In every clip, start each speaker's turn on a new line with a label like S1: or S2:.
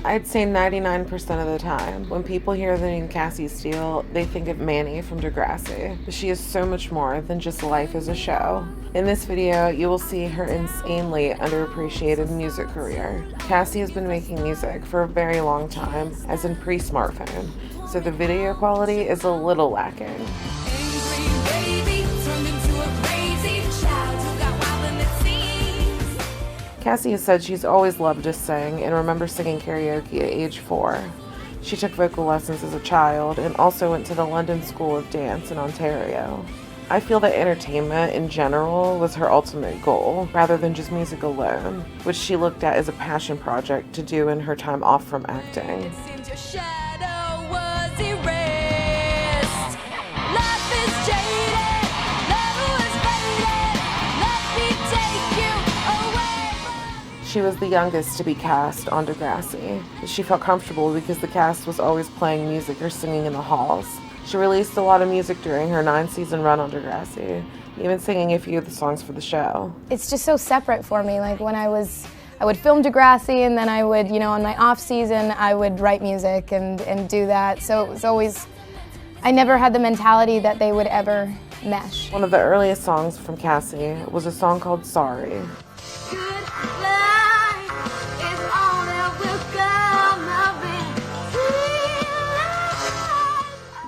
S1: I'd say 99% of the time, when people hear the name Cassie Steele, they think of Manny from Degrassi. But she is so much more than just life as a show. In this video, you will see her insanely underappreciated music career. Cassie has been making music for a very long time, as in pre-smartphone, so the video quality is a little lacking. Cassie has said she's always loved to sing and remembers singing karaoke at age 4. She took vocal lessons as a child and also went to the London School of Dance in Ontario. I feel that entertainment in general was her ultimate goal, rather than just music alone, which she looked at as a passion project to do in her time off from acting. She was the youngest to be cast on Degrassi. She felt comfortable because the cast was always playing music or singing in the halls. She released a lot of music during her 9-season run on Degrassi, even singing a few of the songs for the show.
S2: It's just so separate for me. Like when I would film Degrassi, and then I would, on my off season, I would write music and do that. So it was always, I never had the mentality that they would ever mesh.
S1: One of the earliest songs from Cassie was a song called Sorry.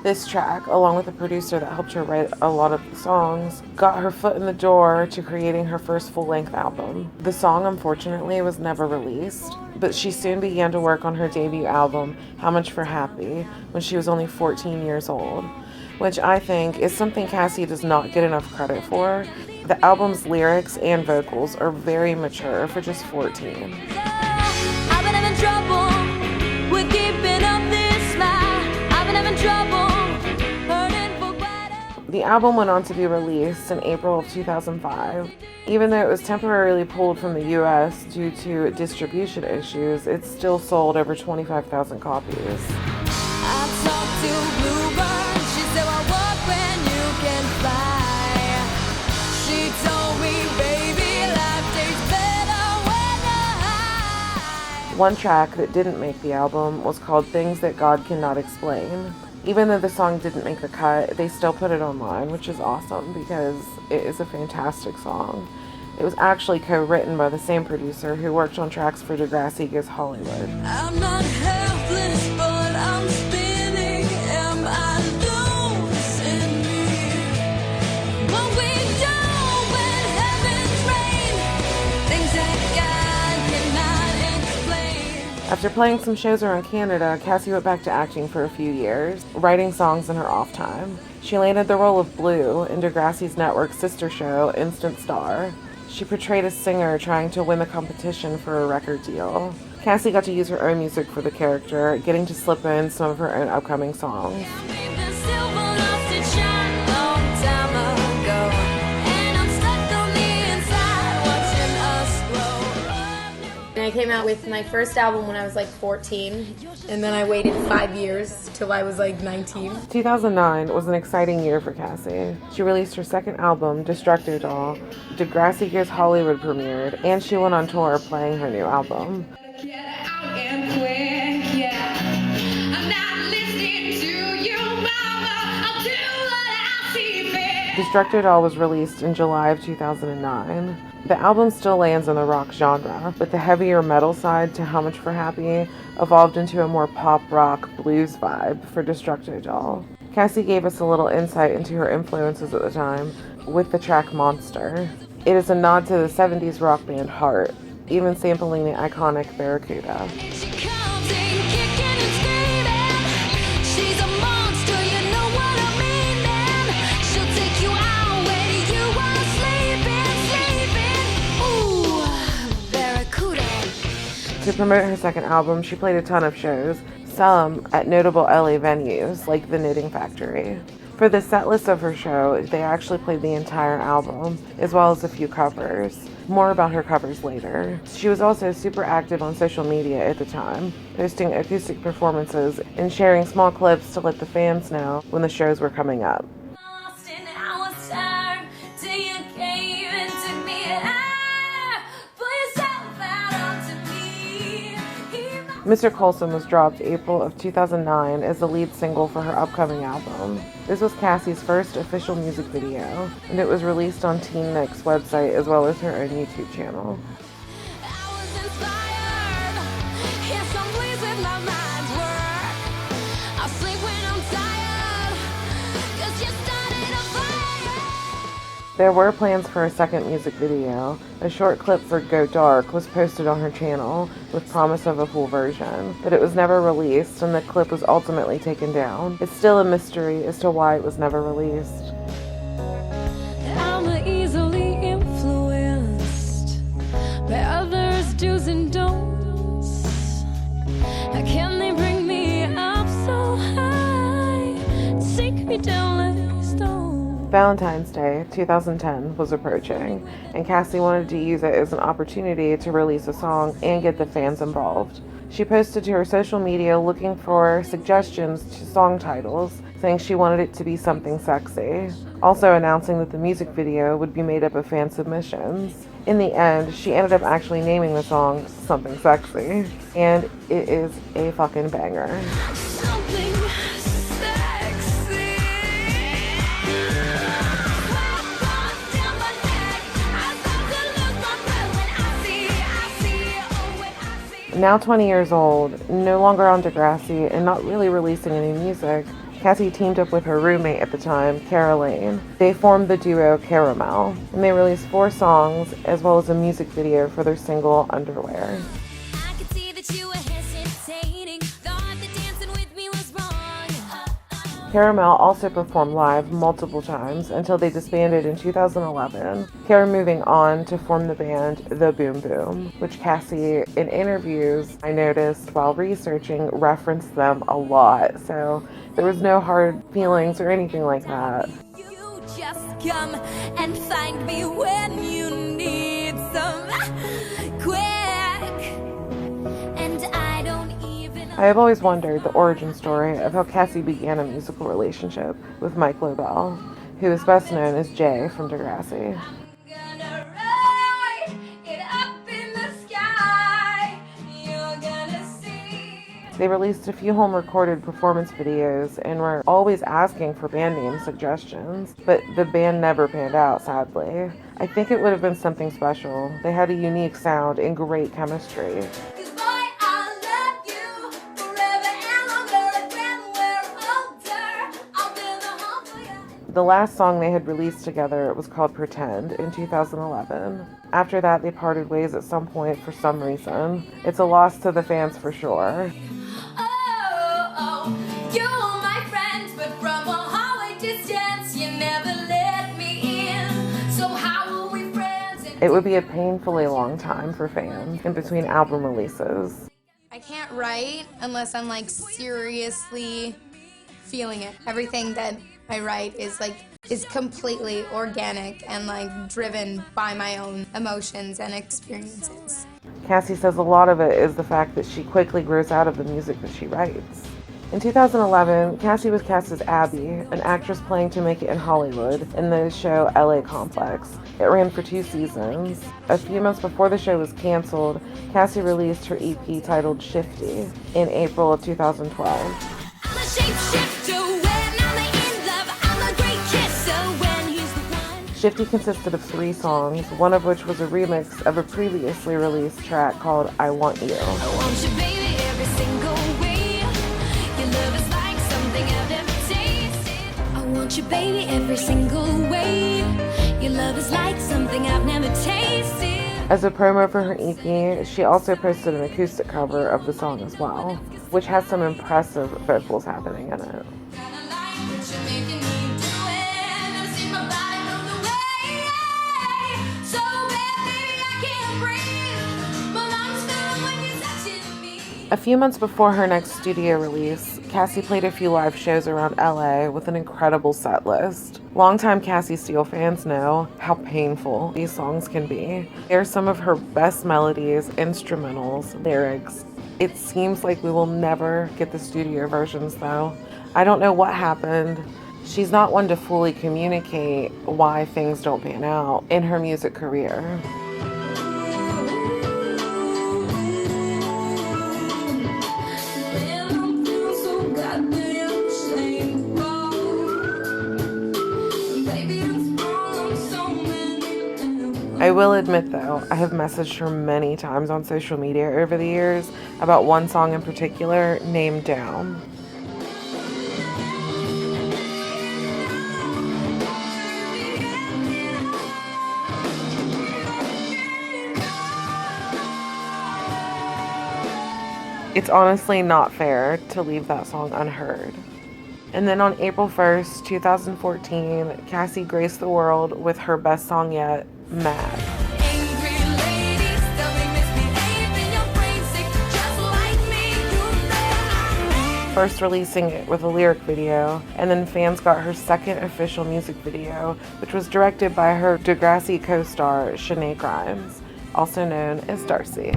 S1: This track, along with a producer that helped her write a lot of the songs, got her foot in the door to creating her first full-length album. The song, unfortunately, was never released, but she soon began to work on her debut album, How Much for Happy, when she was only 14 years old, which I think is something Cassie does not get enough credit for. The album's lyrics and vocals are very mature for just 14.
S3: I've been having trouble with keeping up this lie. I've been having trouble.
S1: The album went on to be released in April of 2005. Even though it was temporarily pulled from the US due to distribution issues, it still sold over 25,000 copies.
S3: I talked to Bluebird, she said I walk when you can fly. She told me, baby, life tastes better when you're high.
S1: One track that didn't make the album was called Things That God Cannot Explain. Even though the song didn't make the cut, they still put it online, which is awesome because it is a fantastic song. It was actually co-written by the same producer who worked on tracks for Degrassi Goes Hollywood.
S3: I'm not helpless, but I'm spinning. Am I losing me? What we do when heavens rain, things that God cannot explain.
S1: After playing some shows around Canada, Cassie went back to acting for a few years, writing songs in her off time. She landed the role of Blue in Degrassi's network's sister show, Instant Star. She portrayed a singer trying to win the competition for a record deal. Cassie got to use her own music for the character, getting to slip in some of her own upcoming songs.
S2: I came out with my first album when I was like 14, and then I waited 5 years till I was like 19.
S1: 2009 was an exciting year for Cassie. She released her second album, Destructo Doll, Degrassi Goes Hollywood premiered, and she went on tour playing her new album. Destructo Doll was released in July of 2009. The album still lands in the rock genre, but the heavier metal side to How Much for Happy evolved into a more pop rock blues vibe for Destructo Doll. Cassie gave us a little insight into her influences at the time with the track Monster. It is a nod to the 70s rock band Heart, even sampling the iconic Barracuda. To promote her second album, she played a ton of shows, some at notable LA venues like the Knitting Factory. For the set list of her show, they actually played the entire album, as well as a few covers. More about her covers later. She was also super active on social media at the time, posting acoustic performances and sharing small clips to let the fans know when the shows were coming up. Mr. Coulson was dropped April of 2009 as the lead single for her upcoming album. This was Cassie's first official music video, and it was released on Teen Nick's website as well as her own YouTube channel.
S3: I was inspired. Here's some place with my mind's work. I'll sleep when I'm tired. 'Cause you started a fire.
S1: There were plans for a second music video. A short clip for Go Dark was posted on her channel with promise of a full version, but it was never released and the clip was ultimately taken down. It's still a mystery as to why it was never released.
S3: I'm easily influenced by others' do's and don'ts. How can they bring me up so high, take me down like stone?
S1: Valentine's Day 2010 was approaching, and Cassie wanted to use it as an opportunity to release a song and get the fans involved. She posted to her social media looking for suggestions to song titles, saying she wanted it to be something sexy, also announcing that the music video would be made up of fan submissions. In the end, she ended up actually naming the song Something Sexy, and it is a fucking banger.
S3: Something sexy. Down my neck. I start to lose my breath when I see.
S1: Now 20 years old, no longer on Degrassi, and not really releasing any music, Cassie teamed up with her roommate at the time, Caroline. They formed the duo Caramel, and they released 4 songs as well as a music video for their single Underwear.
S3: I could see that you were hesitating. Thought that dancing with me was wrong.
S1: Caramel also performed live multiple times until they disbanded in 2011, Cara moving on to form the band The Boom Boom, which Cassie, in interviews I noticed while researching, referenced them a lot, so there was no hard feelings or anything like that.
S3: You just come and find me when you need some quick. And I don't even.
S1: I have always wondered the origin story of how Cassie began a musical relationship with Mike Lobel, who is best known as Jay from Degrassi.
S3: Gonna ride it up in the sky. You're gonna see.
S1: They released a few home recorded performance videos and were always asking for band name suggestions, but the band never panned out, sadly. I think it would have been something special. They had a unique sound and great chemistry.
S3: 'Cause boy, I love you forever and longer. When we're older, I'll build a home for you.
S1: The last song they had released together was called Pretend in 2011. After that, they parted ways at some point for some reason. It's a loss to the fans for sure.
S3: Oh, you're my friend, but from a hallway distance, you never let me in. So how will we friends?
S1: It would be a painfully long time for fans in between album releases.
S2: I can't write unless I'm like seriously feeling it. Everything that I write is completely organic and like driven by my own emotions and experiences.
S1: Cassie says a lot of it is the fact that she quickly grows out of the music that she writes. In 2011, Cassie was cast as Abby, an actress playing to make it in Hollywood, in the show LA Complex. It ran for 2 seasons. A few months before the show was canceled, Cassie released her EP titled Shifty in April of 2012.
S3: I'm a shapeshifter when I'm in love. I'm a great kisser when he's the one.
S1: Shifty consisted of 3 songs, one of which was a remix of a previously released track called I Want You.
S3: I want you, baby, every single way. Your love is like something I've never tasted. I want you, baby, every single way. Your love is like something I've never tasted.
S1: As a promo for her EP, she also posted an acoustic cover of the song as well, which has some impressive vocals happening in it.
S3: Kinda like what you're making me do it. Never seen my body move the way. So bad, baby, I can't breathe. My lungs fill when you're touching me.
S1: A few months before her next studio release, Cassie played a few live shows around LA with an incredible set list. Longtime Cassie Steele fans know how painful these songs can be. They're some of her best melodies, instrumentals, lyrics. It seems like we will never get the studio versions though. I don't know what happened. She's not one to fully communicate why things don't pan out in her music career. I will admit though, I have messaged her many times on social media over the years about one song in particular named Down. It's honestly not fair to leave that song unheard. And then on April 1st, 2014, Cassie graced the world with her best song yet, Mad.
S3: Angry ladies, don't misbehave in your brain sick, just like me, you know.
S1: First releasing it with a lyric video, and then fans got her second official music video, which was directed by her Degrassi co-star, Shanae Grimes, also known as Darcy.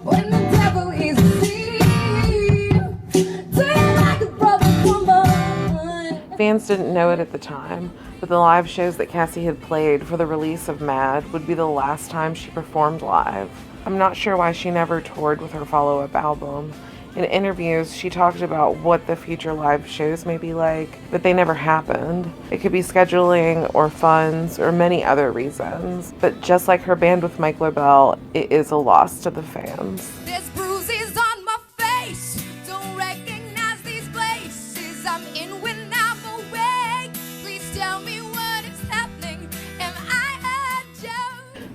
S3: When the devil is asleep, do you like a brother woman?
S1: Fans didn't know it at the time, but the live shows that Cassie had played for the release of Mad would be the last time she performed live. I'm not sure why she never toured with her follow-up album. In interviews, she talked about what the future live shows may be like, but they never happened. It could be scheduling or funds or many other reasons. But just like her band with Mike Lobel, it is a loss to the fans.
S3: There's bruises on my face, don't recognize these places. I'm in when I'm awake. Please tell me what is happening. Am I a joke?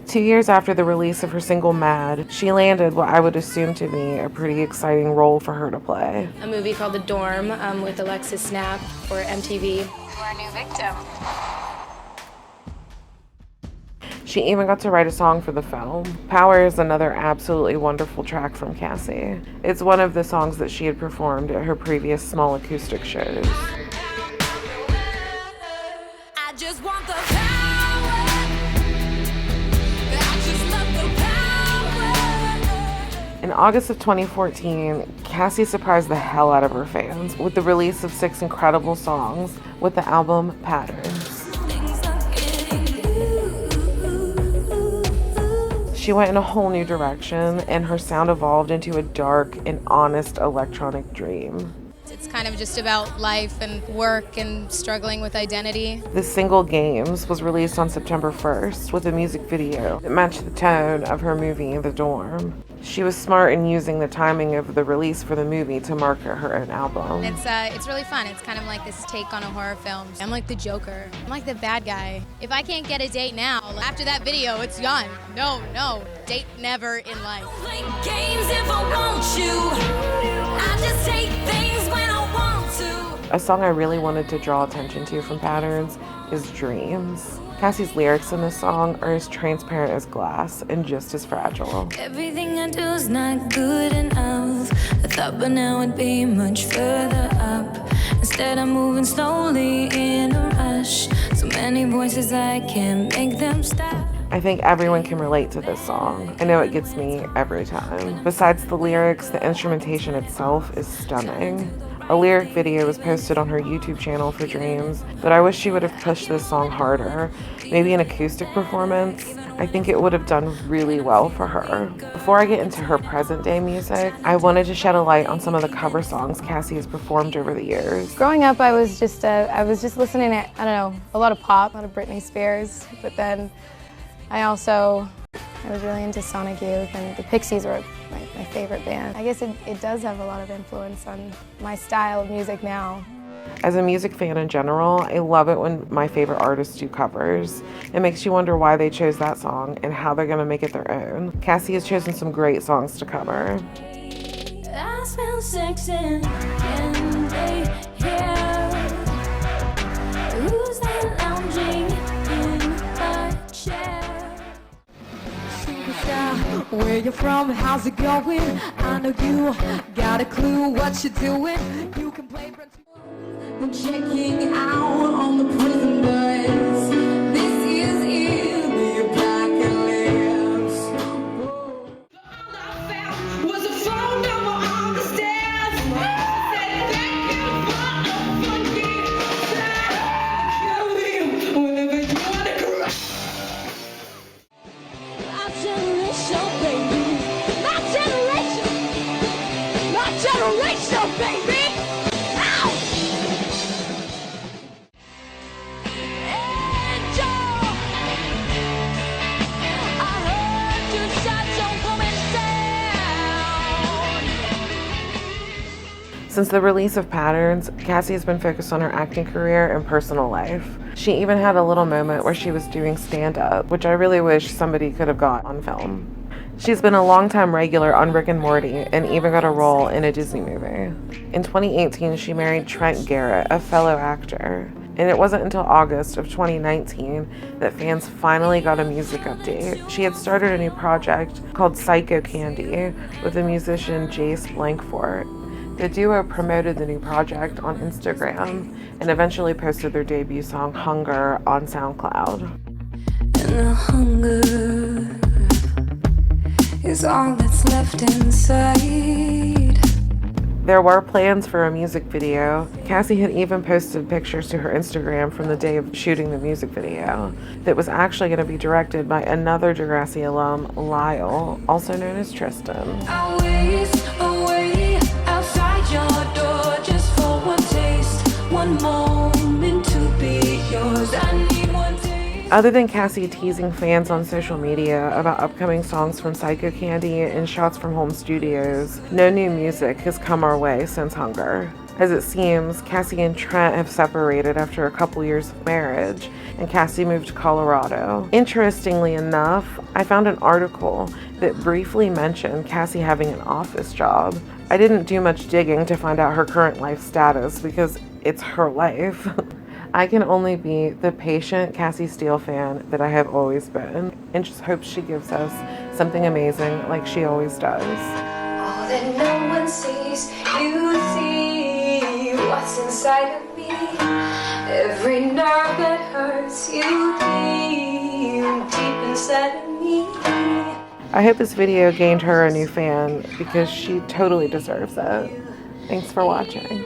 S1: 2 years after the release of her single Mad, she landed what I would assume to be a pretty exciting role for her to play.
S2: A movie called The Dorm with Alexis Snap for MTV. Our new victim.
S1: She even got to write a song for the film. Power is another absolutely wonderful track from Cassie. It's one of the songs that she had performed at her previous small acoustic shows.
S3: I just want the power. I just love the power.
S1: In August of 2014, Cassie surprised the hell out of her fans with the release of 6 incredible songs with the album Patterns.
S3: Things are getting you.
S1: She went in a whole new direction, and her sound evolved into a dark and honest electronic dream.
S2: It's kind of just about life and work and struggling with identity.
S1: The single Games was released on September 1st with a music video that matched the tone of her movie The Dorm. She was smart in using the timing of the release for the movie to market her own album.
S2: It's really fun. It's kind of like this take on a horror film. I'm like the Joker. I'm like the bad guy. If I can't get a date now, after that video, it's gone. No, date never in life.
S3: Play games if I want you. I just take things when I want to.
S1: A song I really wanted to draw attention to from Patterns is Dreams. Cassie's lyrics in this song are as transparent as glass and just as fragile.
S3: Everything I do is not good enough. I thought by now I'd be much further up. Instead I'm moving slowly in a rush. So many voices I can't make them stop.
S1: I think everyone can relate to this song. I know it gets me every time. Besides the lyrics, the instrumentation itself is stunning. A lyric video was posted on her YouTube channel for Dreams, but I wish she would have pushed this song harder. Maybe an acoustic performance. I think it would have done really well for her. Before I get into her present day music, I wanted to shed a light on some of the cover songs Cassie has performed over the years.
S2: Growing up, I was just listening to, I don't know, a lot of pop, a lot of Britney Spears, but then I was really into Sonic Youth, and the Pixies were my favorite band. I guess it does have a lot of influence on my style of music now.
S1: As a music fan in general, I love it when my favorite artists do covers. It makes you wonder why they chose that song and how they're gonna make it their own. Cassie has chosen some great songs to cover.
S3: I smell sex in they hear. Who's that lounging in my chair? Where you from? How's it going? I know you got a clue what you're doing. You can play friends. I'm checking out on the prisoners. This is in the apocalypse. All I found was a phone number on the stairs. Said thank you for a funky sound. Kill me whenever you wanna cry. My generation, baby. My generation. My generation, baby. Ow!
S1: Since the release of Patterns, Cassie has been focused on her acting career and personal life. She even had a little moment where she was doing stand-up, which I really wish somebody could have got on film. She's been a longtime regular on Rick and Morty and even got a role in a Disney movie. In 2018, she married Trent Garrett, a fellow actor. And it wasn't until August of 2019 that fans finally got a music update. She had started a new project called Psycho Candy with the musician Jace Blankfort. The duo promoted the new project on Instagram and eventually posted their debut song Hunger on SoundCloud.
S3: And the hunger is all that's left inside.
S1: There were plans for a music video. Cassie had even posted pictures to her Instagram from the day of shooting the music video that was actually going to be directed by another Degrassi alum, Lyle, also known as Tristan.
S3: Always away outside your door just for one taste, one moment to be yours. I need one taste.
S1: Other than Cassie teasing fans on social media about upcoming songs from Psycho Candy and shots from home studios, no new music has come our way since Hunger. As it seems, Cassie and Trent have separated after a couple years of marriage, and Cassie moved to Colorado. Interestingly enough, I found an article that briefly mentioned Cassie having an office job. I didn't do much digging to find out her current life status because it's her life. I can only be the patient Cassie Steele fan that I have always been, and just hope she gives us something amazing like she always does.
S3: All that no one sees, you see what's inside of me. Every nerve that hurts, you feel deep inside of me.
S1: I hope this video gained her a new fan because she totally deserves it. Thanks for watching.